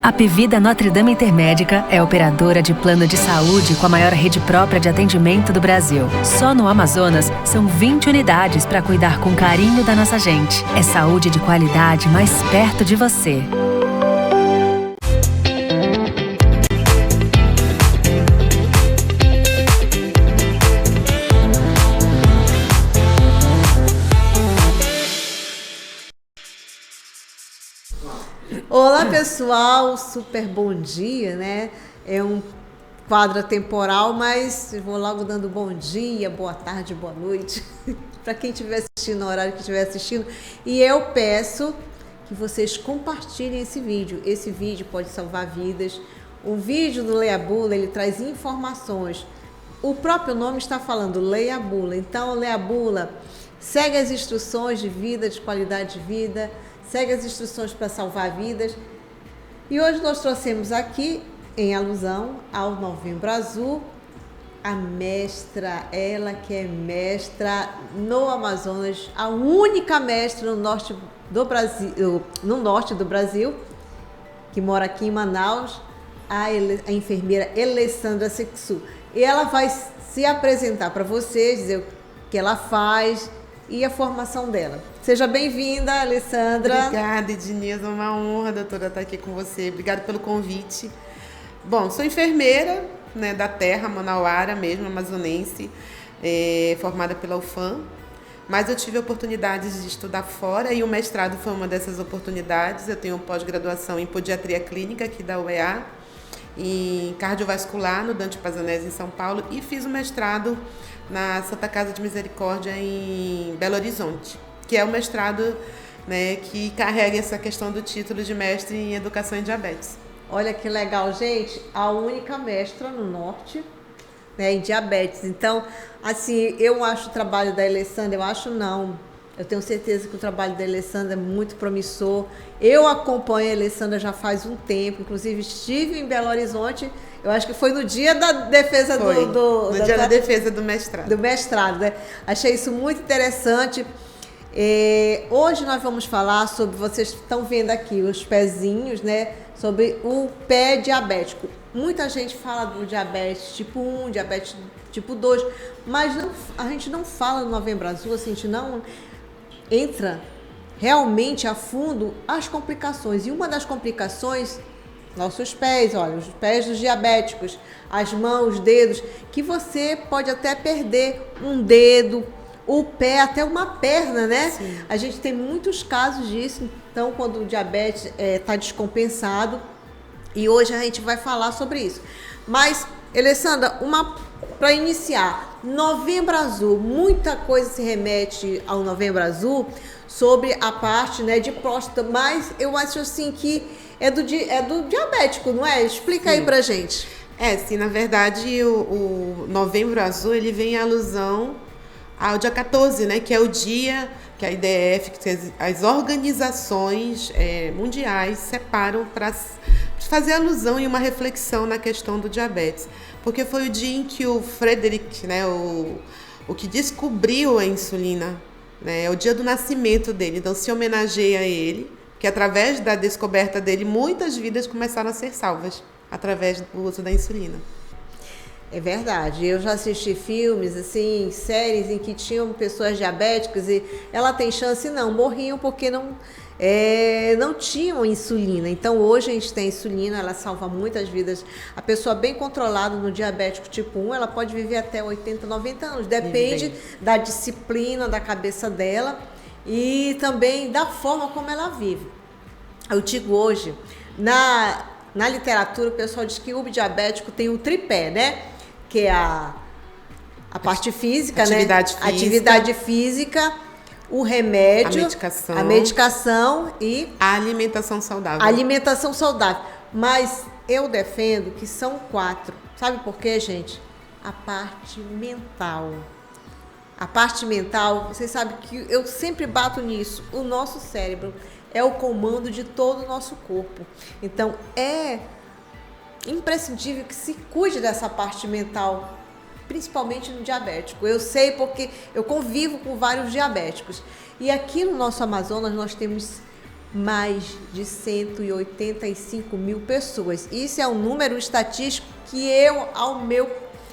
A Pevida Notre Dame Intermédica é operadora de plano de saúde com a maior rede própria de atendimento do Brasil. Só no Amazonas, são 20 unidades para cuidar com carinho da nossa gente. É saúde de qualidade mais perto de você. Olá pessoal, super bom dia, né? É um quadro temporal, mas eu vou logo dando bom dia, boa tarde, boa noite para quem estiver assistindo, no horário que estiver assistindo. E eu peço que vocês compartilhem esse vídeo. Esse vídeo pode salvar vidas. O vídeo do Leia a Bula, ele traz informações. O próprio nome está falando Leia a Bula. Então, Leia a Bula, segue as instruções de vida, de qualidade de vida. Segue as instruções para salvar vidas. E hoje nós trouxemos aqui, em alusão ao Novembro Azul, a mestra, ela que é mestra no Amazonas, a única mestra no norte do Brasil, que mora aqui em Manaus, a enfermeira Alessandra Sexu. E ela vai se apresentar para vocês, dizer o que ela faz e a formação dela. Seja bem-vinda, Alessandra. Obrigada, Ednilza. É uma honra, doutora, estar aqui com você. Obrigada pelo convite. Bom, sou enfermeira, né, da terra manauara mesmo, amazonense, formada pela UFAM, mas eu tive oportunidades de estudar fora e o mestrado foi uma dessas oportunidades. Eu tenho pós-graduação em podiatria clínica aqui da UEA, em cardiovascular no Dante Pazanese em São Paulo, e fiz o mestrado na Santa Casa de Misericórdia em Belo Horizonte, que é o mestrado, né, que carrega essa questão do título de mestre em educação em diabetes. Olha que legal, gente, a única mestra no norte, né, em diabetes. Então, assim, eu acho o trabalho da Alessandra, eu tenho certeza que o trabalho da Alessandra é muito promissor. Eu acompanho a Alessandra já faz um tempo, inclusive estive em Belo Horizonte, eu acho que foi no dia da defesa da defesa do mestrado. Do mestrado, né? Achei isso muito interessante. Hoje nós vamos falar sobre, vocês estão vendo aqui os pezinhos, né? Sobre o pé diabético. Muita gente fala do diabetes tipo 1, diabetes tipo 2, mas a gente não fala no Novembro Azul, assim, a gente não entra realmente a fundo as complicações. E uma das complicações, nossos pés, olha, os pés dos diabéticos, as mãos, os dedos, que você pode até perder um dedo, o pé, até uma perna, né? Sim. A gente tem muitos casos disso, então quando o diabetes está descompensado, e hoje a gente vai falar sobre isso. Mas, Alessandra, para iniciar, Novembro Azul, muita coisa se remete ao Novembro Azul sobre a parte, né, de próstata, mas eu acho assim que é do diabético, não é? Explica aí pra gente. Sim, na verdade o Novembro Azul, ele vem em alusão ao dia 14, né, que é o dia que a IDF, que as organizações mundiais separam para fazer alusão e uma reflexão na questão do diabetes. Porque foi o dia em que o Frederick, né, o que descobriu a insulina, né, é o dia do nascimento dele. Então se homenageia a ele, que através da descoberta dele, muitas vidas começaram a ser salvas através do uso da insulina. É verdade, eu já assisti filmes, assim, séries em que tinham pessoas diabéticas e ela tem chance, não, morriam porque não tinham insulina. Então hoje a gente tem insulina, ela salva muitas vidas. A pessoa bem controlada no diabético tipo 1, ela pode viver até 80, 90 anos, depende da disciplina, da cabeça dela e também da forma como ela vive. Eu digo hoje, na literatura o pessoal diz que o diabético tem o tripé, né? Que é a parte física, atividade física, o remédio, a medicação e a alimentação saudável. Mas eu defendo que são 4. Sabe por quê, gente? A parte mental. A parte mental, vocês sabem que eu sempre bato nisso. O nosso cérebro é o comando de todo o nosso corpo. Então, é imprescindível que se cuide dessa parte mental, principalmente no diabético. Eu sei porque eu convivo com vários diabéticos. E aqui no nosso Amazonas nós temos mais de 185 mil pessoas. Isso é um número estatístico que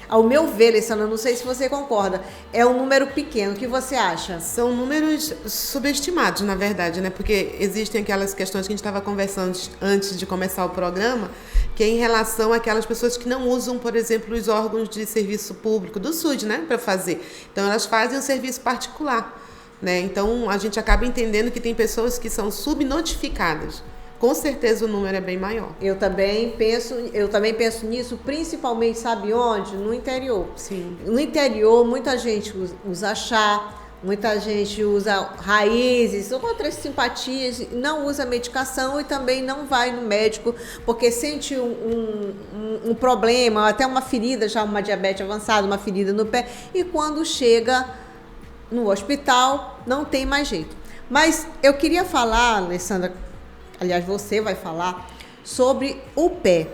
ao meu ver, Alessandra, não sei se você concorda, é um número pequeno. O que você acha? São números subestimados, na verdade, né? Porque existem aquelas questões que a gente estava conversando antes de começar o programa, que é em relação àquelas pessoas que não usam, por exemplo, os órgãos de serviço público do SUS, né, para fazer. Então, elas fazem um serviço particular, né? Então, a gente acaba entendendo que tem pessoas que são subnotificadas. Com certeza o número é bem maior. Eu também penso nisso, principalmente, sabe onde? No interior. Sim. No interior, muita gente usa chá, muita gente usa raízes, outras simpatias, não usa medicação e também não vai no médico porque sente um problema, até uma ferida, já uma diabetes avançada, uma ferida no pé, e quando chega no hospital não tem mais jeito. Mas eu queria falar, Alessandra, aliás, você vai falar sobre o pé.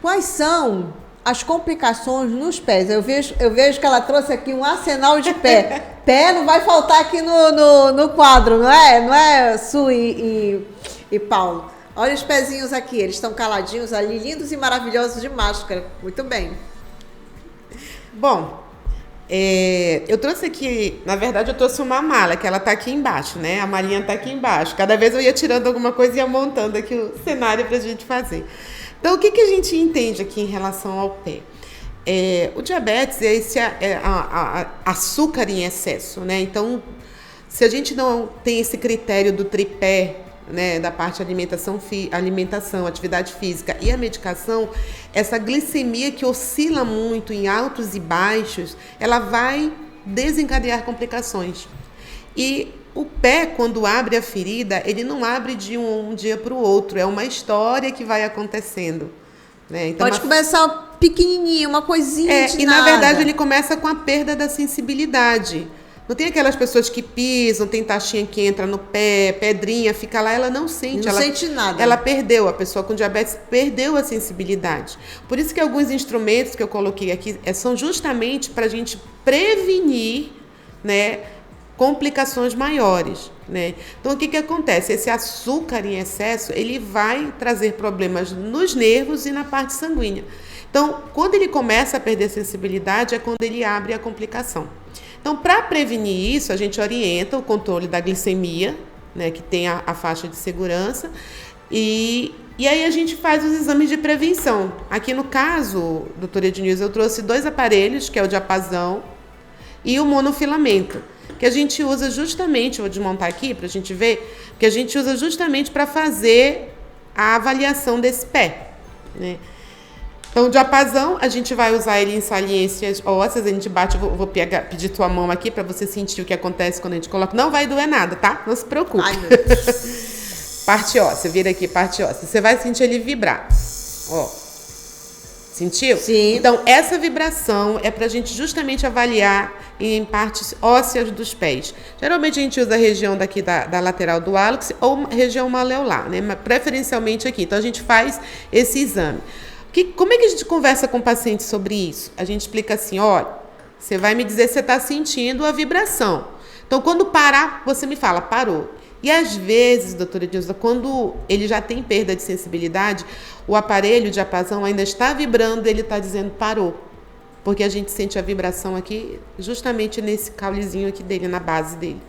Quais são as complicações nos pés? Eu vejo que ela trouxe aqui um arsenal de pé. Pé não vai faltar aqui no quadro, não é? Não é, Su e Paulo? Olha os pezinhos aqui, eles estão caladinhos ali, lindos e maravilhosos de máscara. Muito bem. Bom, eu trouxe aqui, na verdade eu trouxe uma mala, que ela tá aqui embaixo, né? A malinha tá aqui embaixo. Cada vez eu ia tirando alguma coisa e ia montando aqui o cenário pra gente fazer. Então, o que a gente entende aqui em relação ao pé? O diabetes é esse açúcar em excesso, né? Então, se a gente não tem esse critério do tripé, né, da parte alimentação, atividade física e a medicação, essa glicemia que oscila muito em altos e baixos, ela vai desencadear complicações. E o pé, quando abre a ferida, ele não abre de um dia para o outro, é uma história que vai acontecendo, né? Então, pode começar pequenininho, uma coisinha de e nada. Na verdade ele começa com a perda da sensibilidade. Não tem aquelas pessoas que pisam, tem taxinha que entra no pé, pedrinha, fica lá, ela não sente. Não sente nada. Ela perdeu, a pessoa com diabetes perdeu a sensibilidade. Por isso que alguns instrumentos que eu coloquei aqui são justamente para a gente prevenir, né, complicações maiores, né? Então, o que acontece? Esse açúcar em excesso, ele vai trazer problemas nos nervos e na parte sanguínea. Então, quando ele começa a perder sensibilidade, é quando ele abre a complicação. Então, para prevenir isso, a gente orienta o controle da glicemia, né, que tem a faixa de segurança, e aí a gente faz os exames de prevenção. Aqui no caso, doutora Ednilson, eu trouxe 2 aparelhos, que é o diapasão e o monofilamento, que a gente usa justamente, vou desmontar aqui para a gente ver, que a gente usa justamente para fazer a avaliação desse pé, né? Então, o diapasão, a gente vai usar ele em saliências ósseas, a gente bate, vou pedir tua mão aqui para você sentir o que acontece quando a gente coloca. Não vai doer nada, tá? Não se preocupe. Ai, meu Deus. Parte óssea, vira aqui, parte óssea. Você vai sentir ele vibrar. Ó. Sentiu? Sim. Então, essa vibração é para a gente justamente avaliar em partes ósseas dos pés. Geralmente a gente usa a região daqui da lateral do hálux ou região maleolar, né? Mas preferencialmente aqui. Então, a gente faz esse exame. Como é que a gente conversa com o paciente sobre isso? A gente explica assim, olha, você vai me dizer se você está sentindo a vibração. Então, quando parar, você me fala, parou. E às vezes, doutora Edilson, quando ele já tem perda de sensibilidade, o aparelho de diapasão ainda está vibrando, ele está dizendo parou. Porque a gente sente a vibração aqui, justamente nesse caulezinho aqui dele, na base dele.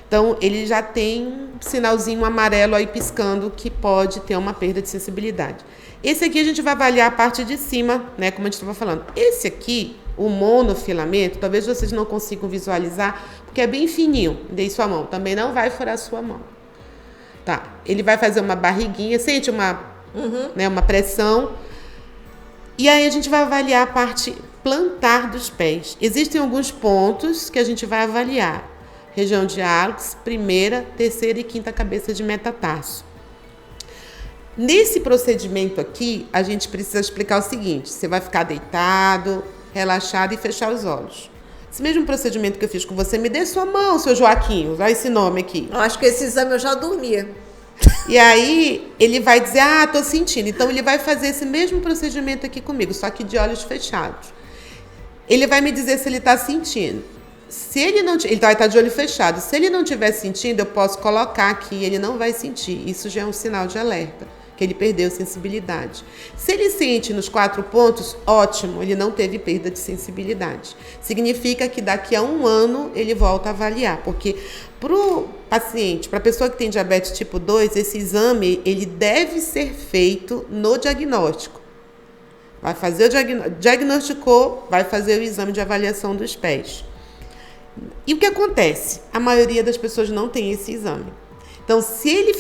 Então, ele já tem um sinalzinho amarelo aí piscando que pode ter uma perda de sensibilidade. Esse aqui a gente vai avaliar a parte de cima, né, como a gente estava falando. Esse aqui, o monofilamento, talvez vocês não consigam visualizar, porque é bem fininho. Dei sua mão, também não vai furar a sua mão. Tá, ele vai fazer uma barriguinha, sente uma pressão. E aí a gente vai avaliar a parte plantar dos pés. Existem alguns pontos que a gente vai avaliar. Região de hálux, primeira, terceira e quinta cabeça de metatarso. Nesse procedimento aqui, a gente precisa explicar o seguinte: você vai ficar deitado, relaxado e fechar os olhos. Esse mesmo procedimento que eu fiz com você, me dê sua mão, seu Joaquim, usar esse nome aqui. Eu acho que esse exame eu já dormia. E aí, ele vai dizer, tô sentindo. Então, ele vai fazer esse mesmo procedimento aqui comigo, só que de olhos fechados. Ele vai me dizer se ele está sentindo. se ele não... Ele vai estar de olho fechado. Se ele não estiver sentindo, eu posso colocar aqui, ele não vai sentir. Isso já é um sinal de alerta, que ele perdeu sensibilidade. Se ele sente nos 4 pontos, ótimo, ele não teve perda de sensibilidade. Significa que daqui a 1 ano ele volta a avaliar, porque para o paciente, para a pessoa que tem diabetes tipo 2, esse exame ele deve ser feito no diagnóstico. Vai fazer diagnosticou, vai fazer o exame de avaliação dos pés. E o que acontece? A maioria das pessoas não tem esse exame. Então, se ele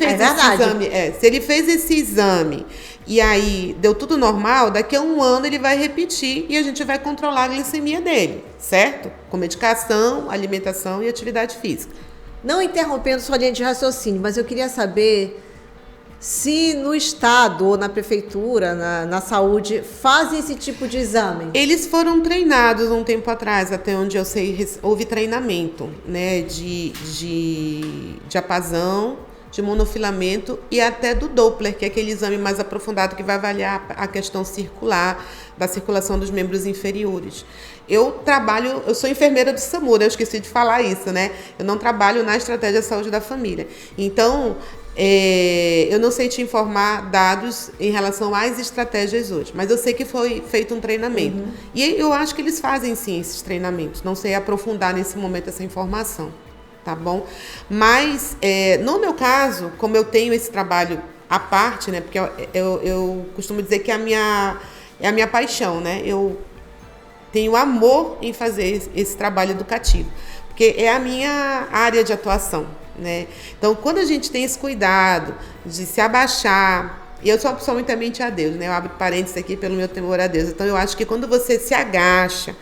fez esse exame e aí deu tudo normal, daqui a 1 ano ele vai repetir e a gente vai controlar a glicemia dele, certo? Com medicação, alimentação e atividade física. Não interrompendo sua linha de raciocínio, mas eu queria saber se no estado ou na prefeitura, na saúde, fazem esse tipo de exame. Eles foram treinados um tempo atrás, até onde eu sei, houve treinamento, né, de diapasão, de monofilamento e até do Doppler, que é aquele exame mais aprofundado que vai avaliar a questão circular, da circulação dos membros inferiores. Eu sou enfermeira do SAMU, eu esqueci de falar isso, né? Eu não trabalho na estratégia de saúde da família. Então, eu não sei te informar dados em relação às estratégias hoje, mas eu sei que foi feito um treinamento. Uhum. E eu acho que eles fazem sim esses treinamentos. Não sei aprofundar nesse momento essa informação, tá bom? Mas, no meu caso, como eu tenho esse trabalho à parte, né? Porque eu costumo dizer que é a minha paixão, né? Eu tenho amor em fazer esse trabalho educativo, porque é a minha área de atuação, né? Então, quando a gente tem esse cuidado de se abaixar, e eu sou uma pessoa muito temente a Deus, né? Eu abro parênteses aqui pelo meu temor a Deus. Então, eu acho que quando você se agacha,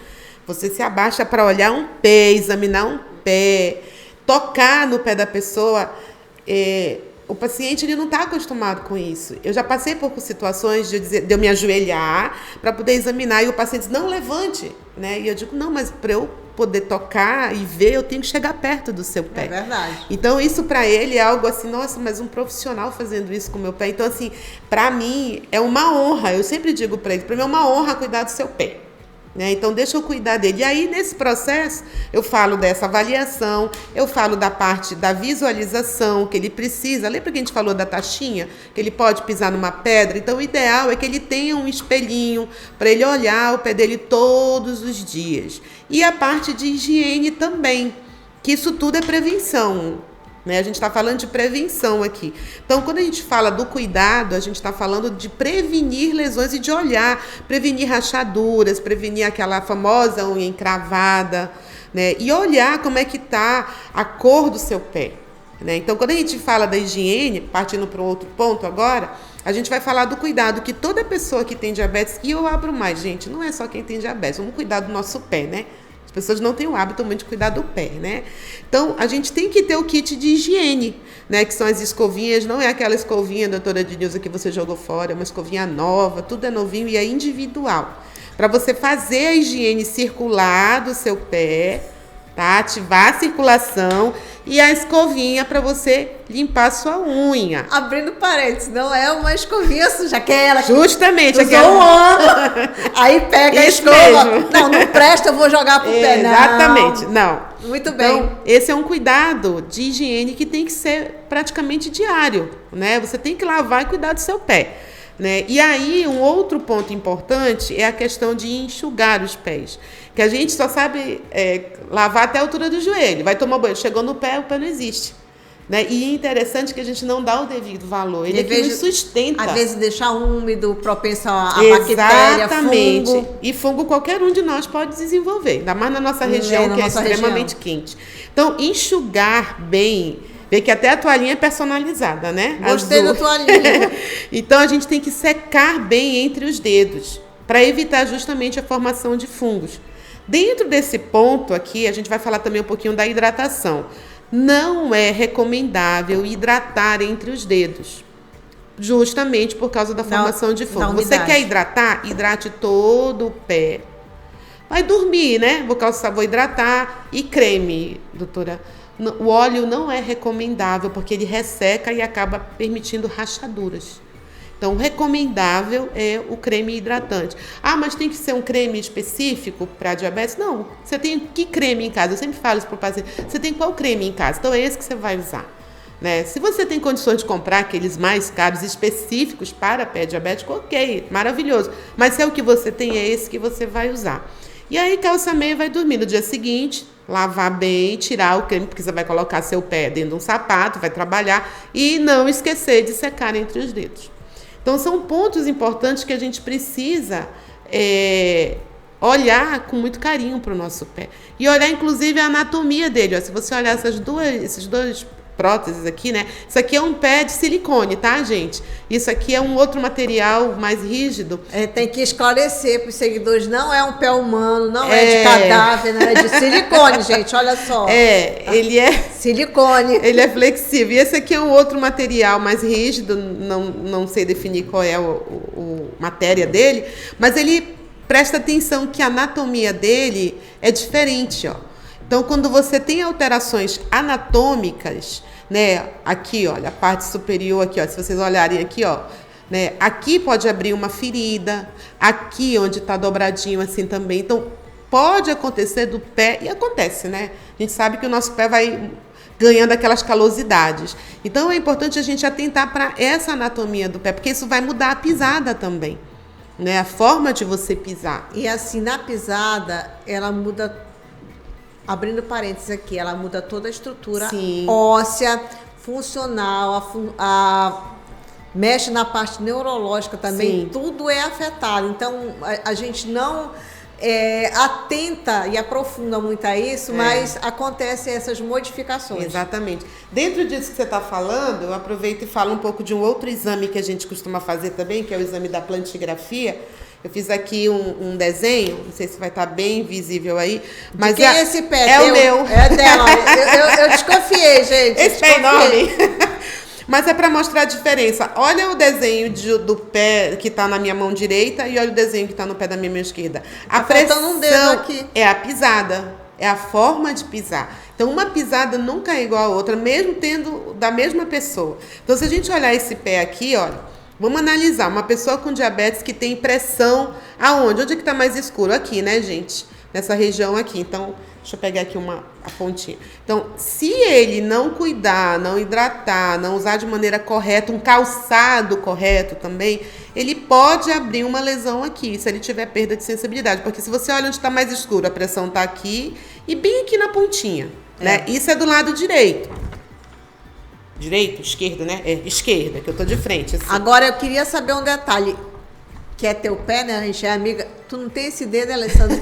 você se abaixa para olhar um pé, examinar um pé, tocar no pé da pessoa, o paciente ele não está acostumado com isso. Eu já passei por situações de eu me ajoelhar para poder examinar e o paciente diz, não, levante, né? E eu digo, não, mas para eu poder tocar e ver, eu tenho que chegar perto do seu pé. É verdade. Então, isso para ele é algo assim, nossa, mas um profissional fazendo isso com o meu pé. Então, assim, para mim é uma honra. Eu sempre digo para ele, para mim é uma honra cuidar do seu pé. Né? Então, deixa eu cuidar dele. E aí, nesse processo, eu falo dessa avaliação, eu falo da parte da visualização que ele precisa. Lembra que a gente falou da taxinha? Que ele pode pisar numa pedra? Então, o ideal é que ele tenha um espelhinho para ele olhar o pé dele todos os dias. E a parte de higiene também, que isso tudo é prevenção. Né? A gente está falando de prevenção aqui. Então, quando a gente fala do cuidado, a gente está falando de prevenir lesões e de olhar, prevenir rachaduras, prevenir aquela famosa unha encravada, né? E olhar como é que está a cor do seu pé. Né? Então, quando a gente fala da higiene, partindo para um outro ponto agora, a gente vai falar do cuidado que toda pessoa que tem diabetes, e eu abro mais, gente, não é só quem tem diabetes, vamos cuidar do nosso pé, né? As pessoas não têm o hábito muito de cuidar do pé, né? Então, a gente tem que ter o kit de higiene, né? Que são as escovinhas, não é aquela escovinha, doutora Denilza, que você jogou fora, é uma escovinha nova, tudo é novinho e é individual. Para você fazer a higiene circular do seu pé, tá? Ativar a circulação e a escovinha para você limpar a sua unha. Abrindo parênteses, não é uma escovinha suja, aquela que justamente usou um ano, aí pega a escova. Não presta, eu vou jogar pro pé. Exatamente, não. Muito bem. Então, esse é um cuidado de higiene que tem que ser praticamente diário, né? Você tem que lavar e cuidar do seu pé. Né? E aí, um outro ponto importante é a questão de enxugar os pés. Que a gente só sabe lavar até a altura do joelho. Vai tomar banho, chegou no pé, o pé não existe. Né? E é interessante que a gente não dá o devido valor. Ele é que nos sustenta. Às vezes deixar úmido, propenso a bactéria, fungo. E fungo qualquer um de nós pode desenvolver. Ainda mais na nossa região, que é extremamente quente. Então, enxugar bem... Vê que até a toalhinha é personalizada, né? Gostei da toalhinha. Então, a gente tem que secar bem entre os dedos, para evitar justamente a formação de fungos. Dentro desse ponto aqui, a gente vai falar também um pouquinho da hidratação. Não é recomendável hidratar entre os dedos, justamente por causa da formação de fungo. Você quer hidratar? Hidrate todo o pé. Vai dormir, né? Vou hidratar. E creme, doutora? O óleo não é recomendável porque ele resseca e acaba permitindo rachaduras. Então, recomendável é o creme hidratante. Ah, mas tem que ser um creme específico para diabetes? Não. Você tem que creme em casa? Eu sempre falo isso para o paciente. Você tem qual creme em casa? Então, é esse que você vai usar. Né? Se você tem condições de comprar aqueles mais caros, específicos para pé diabético, ok, maravilhoso. Mas se é o que você tem, é esse que você vai usar. E aí, calça meia, vai dormir no dia seguinte, lavar bem, tirar o creme, porque você vai colocar seu pé dentro de um sapato, vai trabalhar, e não esquecer de secar entre os dedos. Então, são pontos importantes que a gente precisa olhar com muito carinho para o nosso pé. E olhar, inclusive, a anatomia dele. Ó, se você olhar esses dois próteses aqui, né? Isso aqui é um pé de silicone, tá, gente? Isso aqui é um outro material mais rígido. Tem que esclarecer para os seguidores, não é um pé humano, não é de cadáver, não é de silicone, gente, olha só. Ele é silicone. Ele é flexível. E esse aqui é um outro material mais rígido, não sei definir qual é a matéria dele, mas ele presta atenção que a anatomia dele é diferente, ó. Então, quando você tem alterações anatômicas, né, aqui, olha, a parte superior aqui, ó, se vocês olharem aqui, ó, né, aqui pode abrir uma ferida, aqui onde está dobradinho assim também. Então, pode acontecer do pé, e acontece, né? A gente sabe que o nosso pé vai ganhando aquelas calosidades. Então, é importante a gente atentar para essa anatomia do pé, porque isso vai mudar a pisada também, né? A forma de você pisar. E assim, na pisada, ela muda. Abrindo parênteses aqui, ela muda toda a estrutura óssea, funcional, mexe na parte neurológica também, tudo é afetado. Então, a gente não atenta e aprofunda muito a isso, mas acontecem essas modificações. Exatamente. Dentro disso que você está falando, eu aproveito e falo um pouco de um outro exame que a gente costuma fazer também, que é o exame da plantigrafia. Eu fiz aqui um desenho, não sei se vai estar bem visível aí, mas quem é esse pé? É o meu. É dela. Eu desconfiei, gente. Esse pé é enorme. Mas é para mostrar a diferença. Olha o desenho do pé que está na minha mão direita e olha o desenho que está no pé da minha mão esquerda. Tá faltando um dedo aqui. É a pisada, é a forma de pisar. Então, uma pisada nunca é igual a outra, mesmo tendo da mesma pessoa. Então, se a gente olhar esse pé aqui, olha, vamos analisar. Uma pessoa com diabetes que tem pressão aonde? Onde é que está mais escuro? Aqui, né, gente? Nessa região aqui. Então, deixa eu pegar aqui a pontinha. Então, se ele não cuidar, não hidratar, não usar de maneira correta, um calçado correto também, ele pode abrir uma lesão aqui, se ele tiver perda de sensibilidade. Porque se você olha onde está mais escuro, a pressão está aqui e bem aqui na pontinha, né? Isso é do lado direito. Direito? Esquerda, né? Esquerda, que eu tô de frente. Assim. Agora, eu queria saber um detalhe. Que é teu pé, né? A gente é amiga. Tu não tem esse dedo, Alessandra?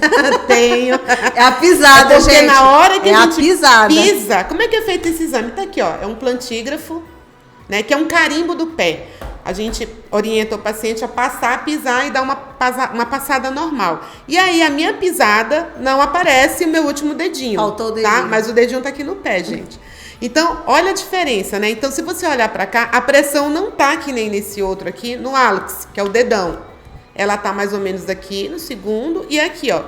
Tenho. É a pisada, porque gente. Na hora que a gente pisada. Pisa. Como é que é feito esse exame? Tá aqui, ó. É um plantígrafo, né? Que é um carimbo do pé. A gente orienta o paciente a passar, a pisar e dar uma passada normal. E aí, a minha pisada não aparece o meu último dedinho. Faltou o dedinho. Tá? Mas o dedinho tá aqui no pé, gente. Então, olha a diferença, né? Então, se você olhar para cá, a pressão não tá que nem nesse outro aqui, no hálux, que é o dedão. Ela tá mais ou menos aqui no segundo e aqui, ó.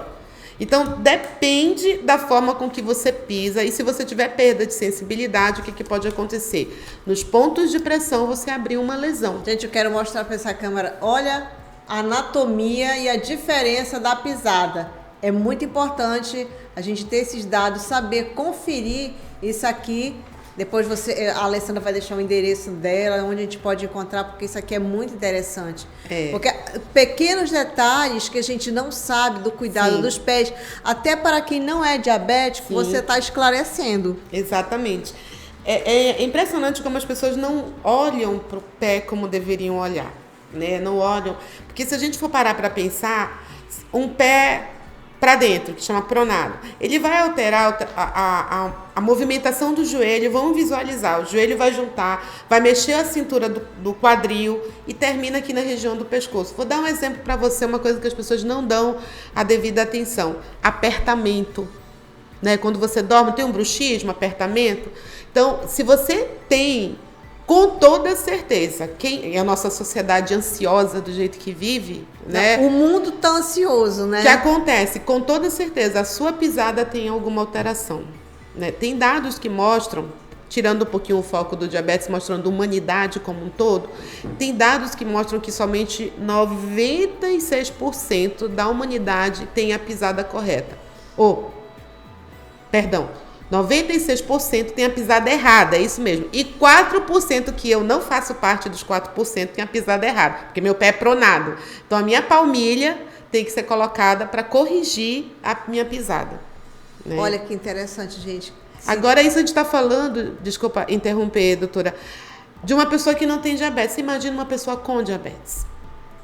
Então, depende da forma com que você pisa. E se você tiver perda de sensibilidade, o que pode acontecer? Nos pontos de pressão, você abriu uma lesão. Gente, eu quero mostrar para essa câmera. Olha a anatomia e a diferença da pisada. É muito importante a gente ter esses dados, saber conferir isso aqui. Depois a Alessandra vai deixar o endereço dela, onde a gente pode encontrar, porque isso aqui é muito interessante. Porque pequenos detalhes que a gente não sabe do cuidado dos pés, até para quem não é diabético, você está esclarecendo. Exatamente. É impressionante como as pessoas não olham para o pé como deveriam olhar, né? Não olham. Porque se a gente for parar para pensar, um pé para dentro, que chama pronado, ele vai alterar a movimentação do joelho. Vamos visualizar, o joelho vai juntar, vai mexer a cintura do quadril e termina aqui na região do pescoço. Vou dar um exemplo para você, uma coisa que as pessoas não dão a devida atenção: apertamento, né? Quando você dorme, tem um bruxismo, apertamento. Então, se você tem, com toda certeza, quem é a nossa sociedade ansiosa do jeito que vive, né? O mundo tá ansioso, né? O que acontece? Com toda certeza, a sua pisada tem alguma alteração, né? Tem dados que mostram tirando um pouquinho o foco do diabetes, mostrando a humanidade como um todo, tem dados que mostram que somente 96% da humanidade tem a pisada correta. 96% tem a pisada errada, é isso mesmo. E 4%, que eu não faço parte dos 4%, tem a pisada errada, porque meu pé é pronado. Então a minha palmilha tem que ser colocada para corrigir a minha pisada. Né? Olha que interessante, gente. Agora, isso a gente está falando, desculpa interromper, doutora, de uma pessoa que não tem diabetes. Você imagina uma pessoa com diabetes,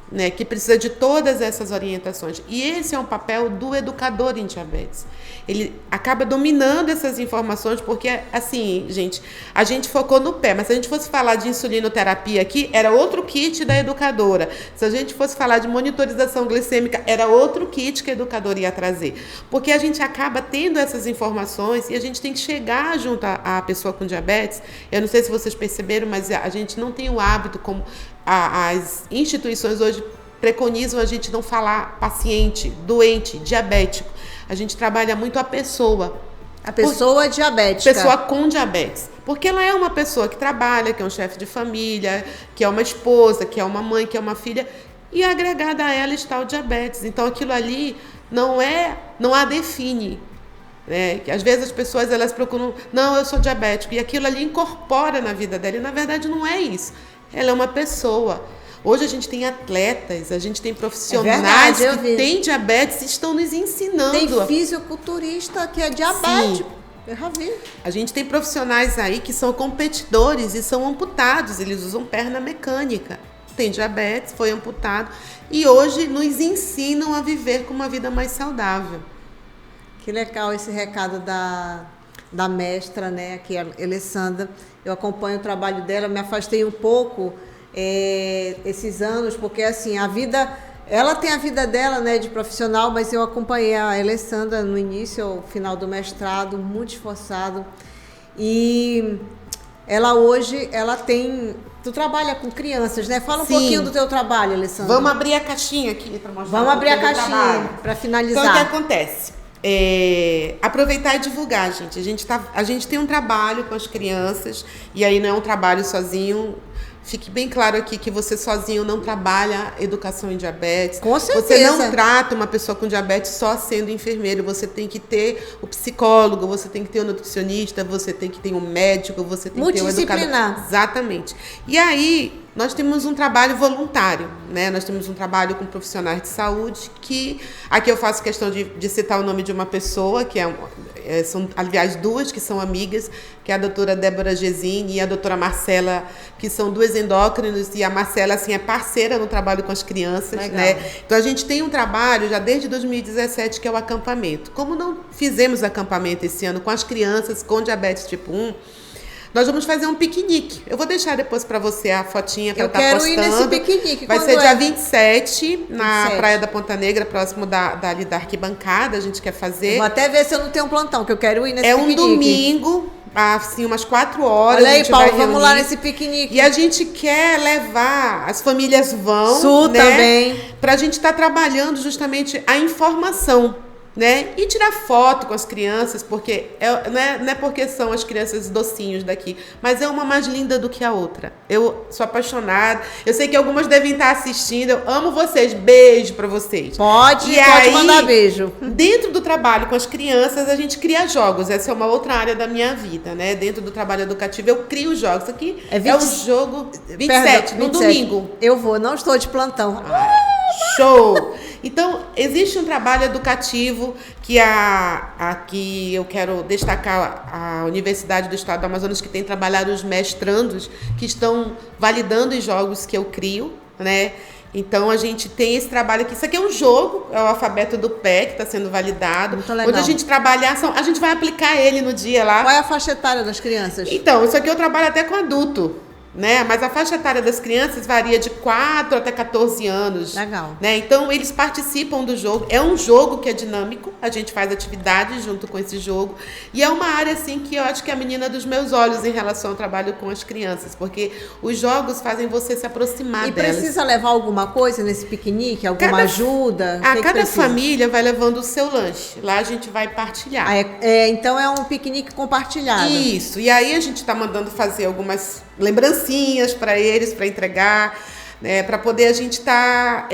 né, que precisa de todas essas orientações. E esse é um papel do educador em diabetes. Ele acaba dominando essas informações, porque, assim, gente, a gente focou no pé, mas se a gente fosse falar de insulinoterapia aqui, era outro kit da educadora. Se a gente fosse falar de monitorização glicêmica, era outro kit que a educadora ia trazer. Porque a gente acaba tendo essas informações e a gente tem que chegar junto à pessoa com diabetes. Eu não sei se vocês perceberam, mas a gente não tem o hábito, como as instituições hoje preconizam a gente não falar paciente, doente, diabético. A gente trabalha muito a pessoa. A pessoa diabética. Pessoa com diabetes. Porque ela é uma pessoa que trabalha, que é um chefe de família, que é uma esposa, que é uma mãe, que é uma filha. E agregada a ela está o diabetes. Então aquilo ali não a define. Né? Às vezes as pessoas elas procuram, não, eu sou diabético. E aquilo ali incorpora na vida dela. E na verdade não é isso. Ela é uma pessoa. Hoje a gente tem atletas, a gente tem profissionais que têm diabetes e estão nos ensinando. Tem fisiculturista que é diabético. Sim. Eu já vi. A gente tem profissionais aí que são competidores e são amputados. Eles usam perna mecânica. Tem diabetes, foi amputado. E hoje nos ensinam a viver com uma vida mais saudável. Que legal esse recado da mestra, né, aqui, a Alessandra. Eu acompanho o trabalho dela, me afastei um pouco esses anos, porque assim, a vida, ela tem a vida dela, né, de profissional, mas eu acompanhei a Alessandra no início, ao final do mestrado, muito esforçado. E ela hoje, tu trabalha com crianças, né? Fala um pouquinho do teu trabalho, Alessandra. Vamos abrir a caixinha aqui para mostrar. Vamos abrir a caixinha para finalizar. Então, o que acontece? Aproveitar e divulgar, gente. A gente tem um trabalho com as crianças, e aí não é um trabalho sozinho. Fique bem claro aqui que você sozinho não trabalha educação em diabetes. Com certeza. Você não trata uma pessoa com diabetes só sendo enfermeiro. Você tem que ter o psicólogo, você tem que ter o nutricionista, você tem que ter um médico, você tem que ter o educador. Exatamente. E aí, nós temos um trabalho voluntário, né? Nós temos um trabalho com profissionais de saúde que... Aqui eu faço questão de citar o nome de uma pessoa, que são, aliás, duas que são amigas, que é a doutora Débora Gesini e a doutora Marcela, que são duas endócrinos, e a Marcela, assim, é parceira no trabalho com as crianças, legal, né? Então, a gente tem um trabalho já desde 2017, que é o acampamento. Como não fizemos acampamento esse ano com as crianças com diabetes tipo 1, nós vamos fazer um piquenique. Eu vou deixar depois para você a fotinha para estar postando. Eu quero ir nesse piquenique. Vai ser dia 27, na Praia da Ponta Negra, próximo da arquibancada. A gente quer fazer. Eu vou até ver se eu não tenho um plantão, que eu quero ir nesse piquenique. É um domingo, assim, umas 4 horas. Olha aí, Paulo, vamos lá nesse piquenique. E a gente quer levar, as famílias vão, Sul, né, também. Para a gente estar trabalhando justamente a informação. Né? E tirar foto com as crianças, porque não é porque são as crianças docinhos daqui, mas é uma mais linda do que a outra. Eu sou apaixonada. Eu sei que algumas devem estar assistindo. Eu amo vocês. Beijo para vocês. Pode mandar beijo. Dentro do trabalho com as crianças, a gente cria jogos. Essa é uma outra área da minha vida, né? Dentro do trabalho educativo, eu crio jogos. Isso aqui é o jogo 27, no domingo. Eu vou, não estou de plantão. Show! Então, existe um trabalho educativo que aqui eu quero destacar a Universidade do Estado do Amazonas, que tem trabalhado os mestrandos que estão validando os jogos que eu crio, né? Então, a gente tem esse trabalho aqui. Isso aqui é um jogo, é o alfabeto do pé, que está sendo validado. Muito legal. Onde a gente trabalhar, a gente vai aplicar ele no dia lá. Qual é a faixa etária das crianças? Então, isso aqui eu trabalho até com adulto. né? Mas a faixa etária das crianças varia de 4 até 14 anos. Legal. Né? Então, eles participam do jogo. É um jogo que é dinâmico. A gente faz atividades junto com esse jogo. E é uma área, assim, que eu acho que é a menina dos meus olhos em relação ao trabalho com as crianças. Porque os jogos fazem você se aproximar delas. E precisa levar alguma coisa nesse piquenique? Alguma ajuda? Cada família vai levando o seu lanche. Lá a gente vai partilhar. Então, é um piquenique compartilhado. Isso. E aí a gente está mandando fazer algumas lembrancinhas para eles, para entregar, né, para poder a gente estar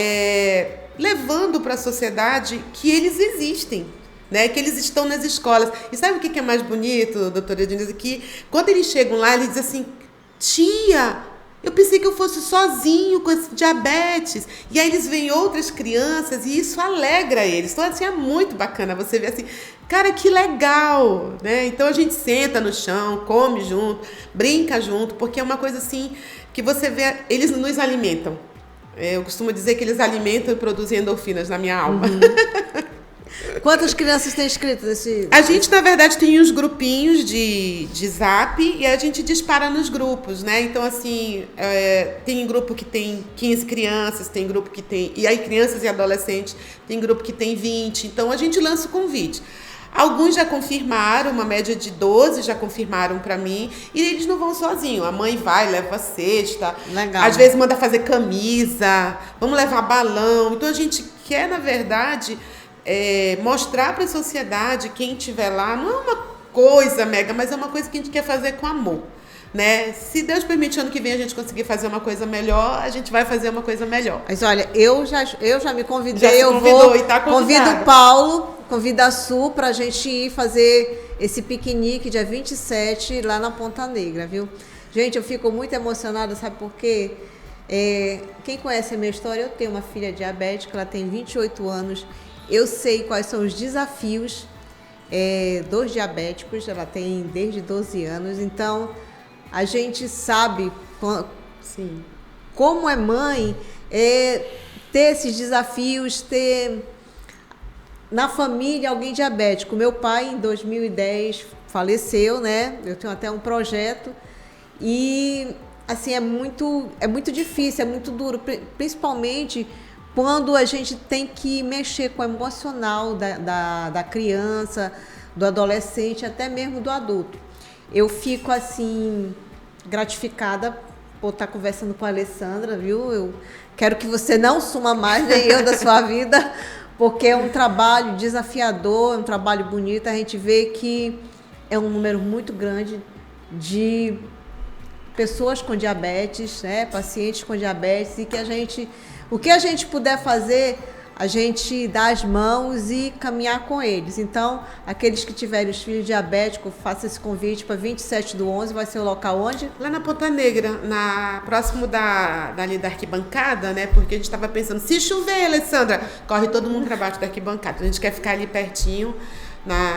levando para a sociedade que eles existem, né, que eles estão nas escolas. E sabe o que é mais bonito, doutora Ednise? Que quando eles chegam lá, eles dizem assim, tia, eu pensei que eu fosse sozinho com esse diabetes. E aí eles veem outras crianças e isso alegra eles. Então, assim, é muito bacana você ver assim, cara, que legal, né? Então a gente senta no chão, come junto, brinca junto, porque é uma coisa assim que você vê, eles nos alimentam. Eu costumo dizer que eles alimentam e produzem endorfinas na minha alma. Quantas crianças tem inscrito nesse... A gente, na verdade, tem uns grupinhos de zap e a gente dispara nos grupos, né? Então, assim, tem grupo que tem 15 crianças, tem grupo que tem... E aí, crianças e adolescentes, tem grupo que tem 20. Então, a gente lança o convite. Alguns já confirmaram, uma média de 12 já confirmaram para mim, e eles não vão sozinhos. A mãe vai, leva a cesta. Legal. Às vezes manda fazer camisa, vamos levar balão. Então, a gente quer, na verdade... mostrar para a sociedade, quem estiver lá, não é uma coisa mega, mas é uma coisa que a gente quer fazer com amor, né? Se Deus permitir, ano que vem a gente conseguir fazer uma coisa melhor, a gente vai fazer uma coisa melhor. Mas olha, eu já me convidei, já se convidou, e tá convido o Paulo, convido a Su para a gente ir fazer esse piquenique dia 27 lá na Ponta Negra, viu? Gente, eu fico muito emocionada, sabe por quê? Quem conhece a minha história, eu tenho uma filha diabética, ela tem 28 anos. Eu sei quais são os desafios dos diabéticos, ela tem desde 12 anos, então a gente sabe Sim. como é mãe, ter esses desafios, ter na família alguém diabético. Meu pai, em 2010, faleceu, né? Eu tenho até um projeto e, assim, é muito difícil, é muito duro, principalmente... quando a gente tem que mexer com o emocional da criança, do adolescente, até mesmo do adulto. Eu fico, assim, gratificada por estar conversando com a Alessandra, viu? Eu quero que você não suma mais, nem eu, da sua vida, porque é um trabalho desafiador, é um trabalho bonito. A gente vê que é um número muito grande de pessoas com diabetes, né? Pacientes com diabetes, e que o que a gente puder fazer, a gente dá as mãos e caminhar com eles. Então, aqueles que tiverem os filhos diabéticos, faça esse convite para 27/11, vai ser o local onde? Lá na Ponta Negra, próximo ali da arquibancada, né? Porque a gente estava pensando, se chover, Alessandra, corre todo mundo para baixo da arquibancada. A gente quer ficar ali pertinho.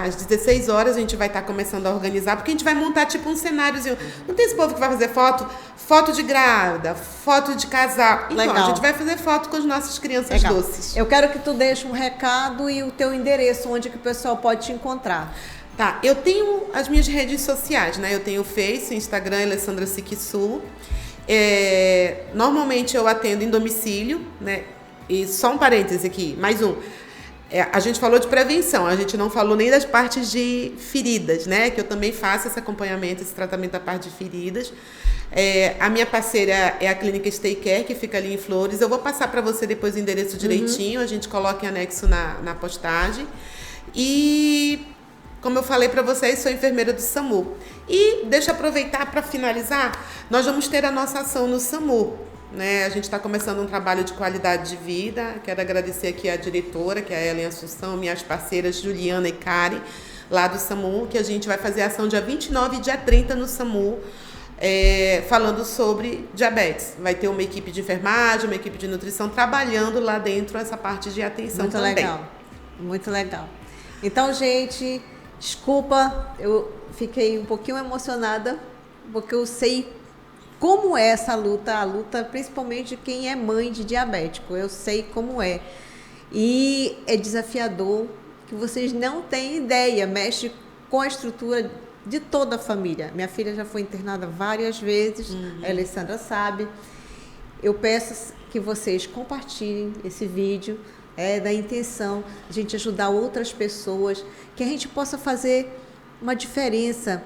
Às 16 horas a gente vai estar começando a organizar, porque a gente vai montar tipo um cenáriozinho. Não tem esse povo que vai fazer foto de grávida, foto de casal. Então, Legal. A gente vai fazer foto com as nossas crianças Legal. doces. Eu quero que tu deixe um recado e o teu endereço, onde que o pessoal pode te encontrar. Tá, eu tenho as minhas redes sociais, né? Eu tenho o Face, Instagram, Alessandra Siquissu. Normalmente eu atendo em domicílio, né? E só um parêntese aqui, mais um. A gente falou de prevenção, a gente não falou nem das partes de feridas, né? Que eu também faço esse acompanhamento, esse tratamento da parte de feridas. A minha parceira é a Clínica Stay Care, que fica ali em Flores. Eu vou passar para você depois o endereço direitinho, a gente coloca em anexo na postagem. E, como eu falei para vocês, sou enfermeira do SAMU. E deixa eu aproveitar para finalizar, nós vamos ter a nossa ação no SAMU. Né? A gente está começando um trabalho de qualidade de vida. Quero agradecer aqui a diretora, que é a Ellen Assunção, minhas parceiras Juliana e Kari, lá do SAMU, que a gente vai fazer a ação dia 29 e dia 30 no SAMU, falando sobre diabetes. Vai ter uma equipe de enfermagem, uma equipe de nutrição trabalhando lá dentro essa parte de atenção muito também. Legal, muito legal. Então, gente, desculpa, eu fiquei um pouquinho emocionada, porque eu sei como é essa luta, a luta principalmente de quem é mãe de diabético. Eu sei como é. E é desafiador, que vocês não têm ideia, mexe com a estrutura de toda a família. Minha filha já foi internada várias vezes, a Alessandra sabe. Eu peço que vocês compartilhem esse vídeo, da intenção de a gente ajudar outras pessoas, que a gente possa fazer uma diferença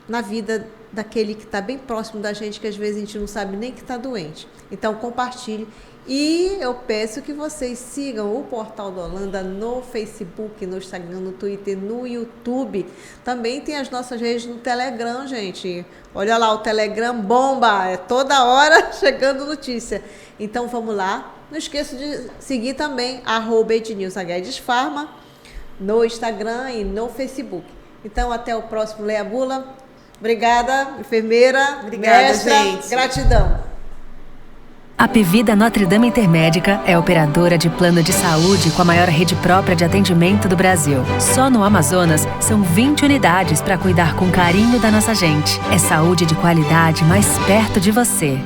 na vida daquele que está bem próximo da gente, que às vezes a gente não sabe nem que está doente. Então, compartilhe. E eu peço que vocês sigam o Portal do Holanda no Facebook, no Instagram, no Twitter, no YouTube. Também tem as nossas redes no Telegram, gente. Olha lá, o Telegram bomba, é toda hora chegando notícia. Então, vamos lá. Não esqueça de seguir também @ednilson_guedes_pharma no Instagram e no Facebook. Então, até o próximo Leia Bula. Obrigada, enfermeira. Obrigada, mestra, gente. Gratidão. A Pevida Notre Dame Intermédica é operadora de plano de saúde com a maior rede própria de atendimento do Brasil. Só no Amazonas, são 20 unidades para cuidar com carinho da nossa gente. É saúde de qualidade mais perto de você.